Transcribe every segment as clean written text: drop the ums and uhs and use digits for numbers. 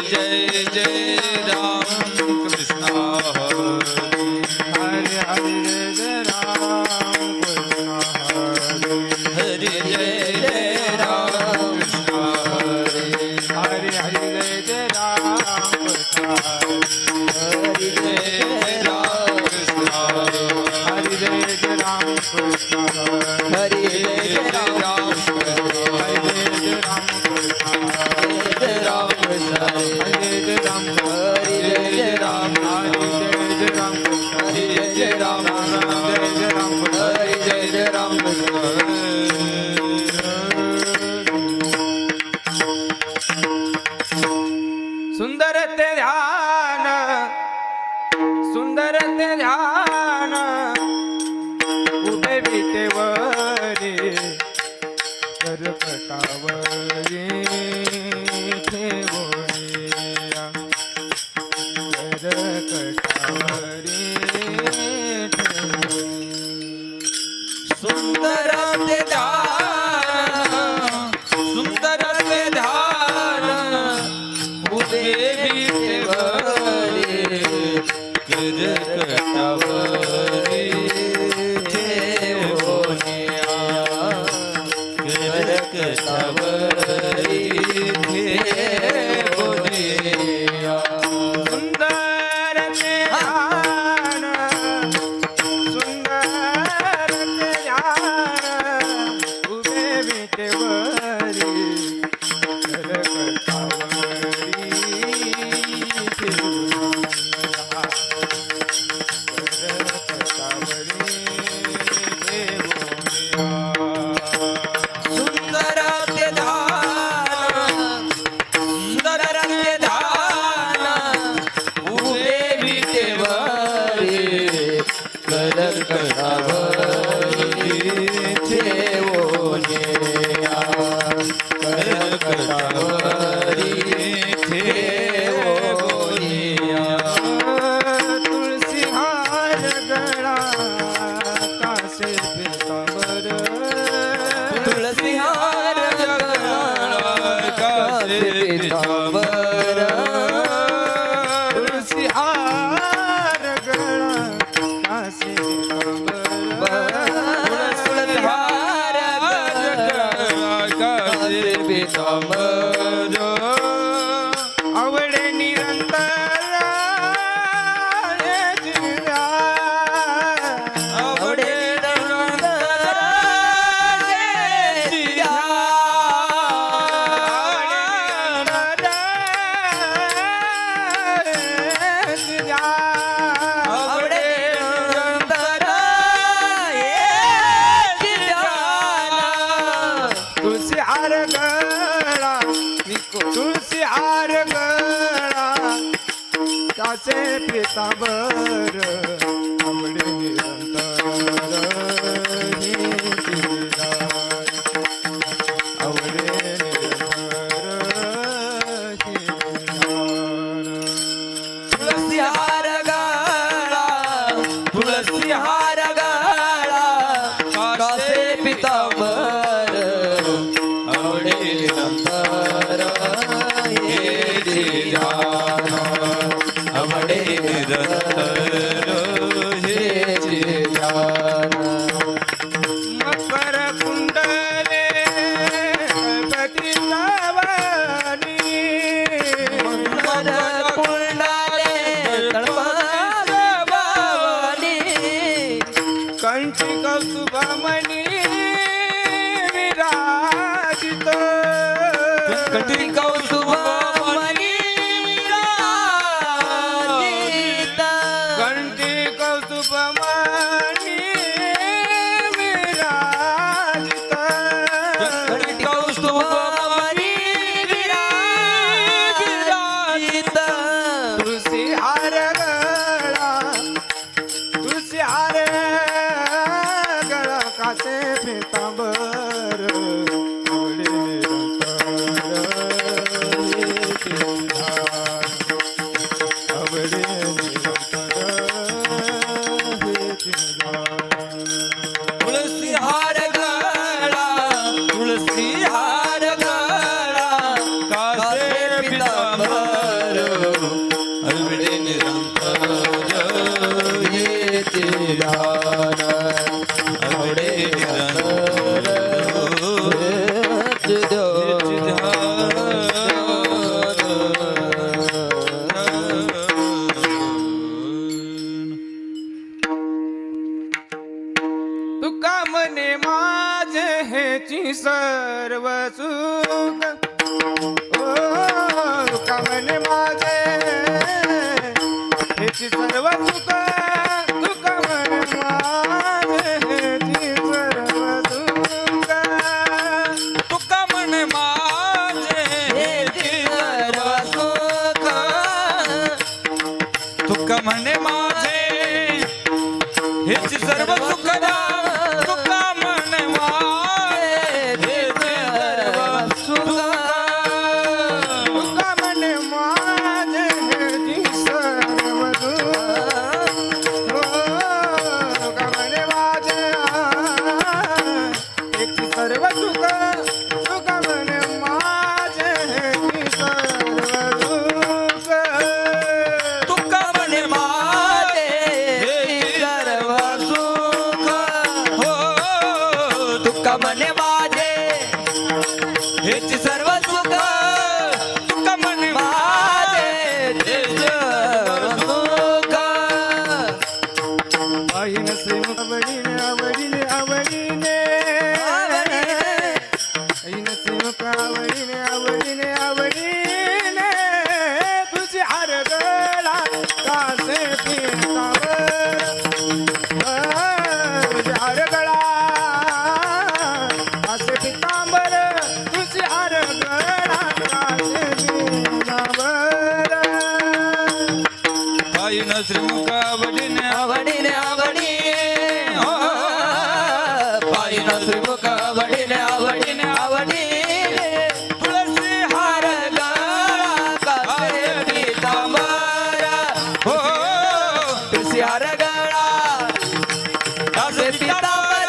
जय जय राम कृष्ण हरे हरे जय राम कृष्ण हरे जय जय राम कृष्ण हरे हरे जय राम कृष्ण हरे जय राम कृष्ण हरे जय राम कृष्ण हरे जय राम कृष्ण हरे जय राम कृष्ण जय राम कृष्ण हरे जय राम हरे जय राम हरे जय राम कृष्ण हरे जय राम जय जय राम हरे जय जय राम कृष्ण सुंदर ते ध्यान सुंदर ते ध्यान उभे विटेवरी करकटावरी ठेवोनिया करकटावरी ठेवोनिया सुंदर ते ध्यान सुंदर ते ध्यान उभे विटेवरी करकटावरी ठेवोनिया करकटावरी ठेवोनिया सुंदर ते ध्यान सुंदर ते ध्यान उभे विटेवरी करकटावरी ठेवोनिया करकटावरी ठेवोनिया सुंदर ते ध्यान सुंदर ते ध्यान उभे विटेवरी करकटावरी ठेवोनिया करकटावरी ठेवोनिया तुळसी हार गळा कासे पितांबर तुळसी हार गळा कासे पितांबर तुळसी हार गळा कासे पितांबर तुळसी हार गळा कासे पितांबर आवडे निरंतर हे जिव्या आवडे नंदन जिया आवडे नंदन जिया तुळसी हार गळा तुळसी हार गळा कासे पितांबर आवडे निरंतर हे जिव्या आवडे निरंतर हे तुळसी हार गळा तुळसी हार गळा कासे पितांबर आवडे नंतर हे जिया आवडे निरंतर सर्व सुख सुख म्हणे माझे हेची सर्व सुख तुका म्हणे माझे हेची सर्व सुख तुका म्हणे माझे हेची सर्व सुख तुका म्हणे माझे हेची सर्व सुख तुका म्हणे माझे हेची सर्व सुख तुका म्हणे माझे हेची सर्व सुख तुका म्हणे माझे हेची सर्व सुख तुका म्हणे माझे हेची सर्व सुख हो तुका म्हणे माझे हेची सर्व सुख तुका म्हणे माझे हेची सर्व सुख आईन श्रीमुख आवडीने आवडीने आवडीने आईन श्रीमुख आवडीने आवडीने आवडीने तुझी हार गळा कासे पिंतावर तुझी हार गळा कासे पिंतांबर तुझी हार गळा कासे पिंतांबर पायीन श्रीमुख आवडीने आवडीने आवडी पायीन श्रीमुख आवडीने आवडीने आवडी तुळसी हार गळा कासे पितांबर हो तुळसी हार गळा कासे पितांबर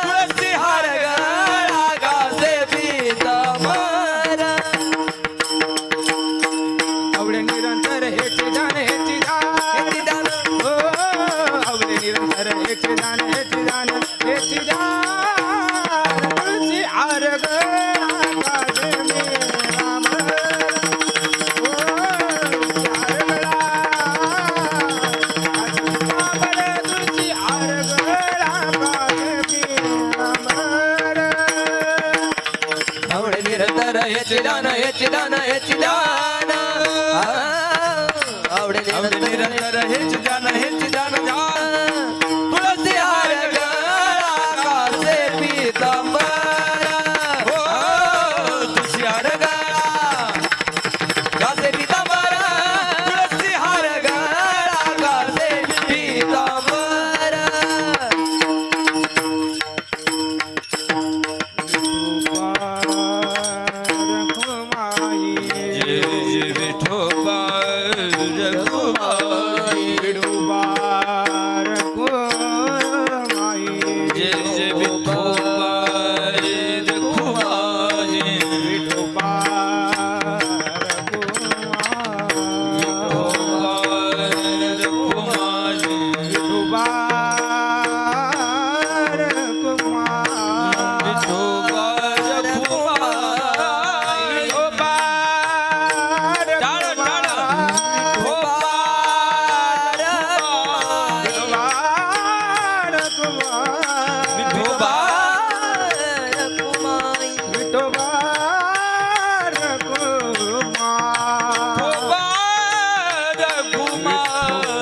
तुळसी हार गळा कासे पितांबर आवडे निरंतर हेची जाण हेची जाण हो आवडे निरंतर हेची जाण हेची जाण हेची जाण तुझी आर गळा काजे मेरा मन हो तुझी आर गळा तुझी आर गळा काजे मेरा मन आवडे निरंतर हेची दान हेची दान हेची दान आवडे निरंतर हेच जाण हेच जाण तुळसी हार गळा कासे पितांबर हो तुळसी हार गळा कासे पितांबर तुळसी हार गळा कासे पितांबर जय जय विठोबा रघुमाई जय जय विठोबा रघुमाई विठोबा रघुमाई विठोबा रघुमाई टाळ टाळ विठोबा विठोबा रघुमाई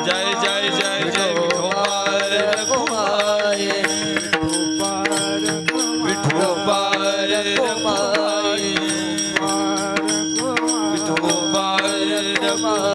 जय जय जय जय विठोबा रघुमाई विठोबा रघुमाई विठोबा रघुमाई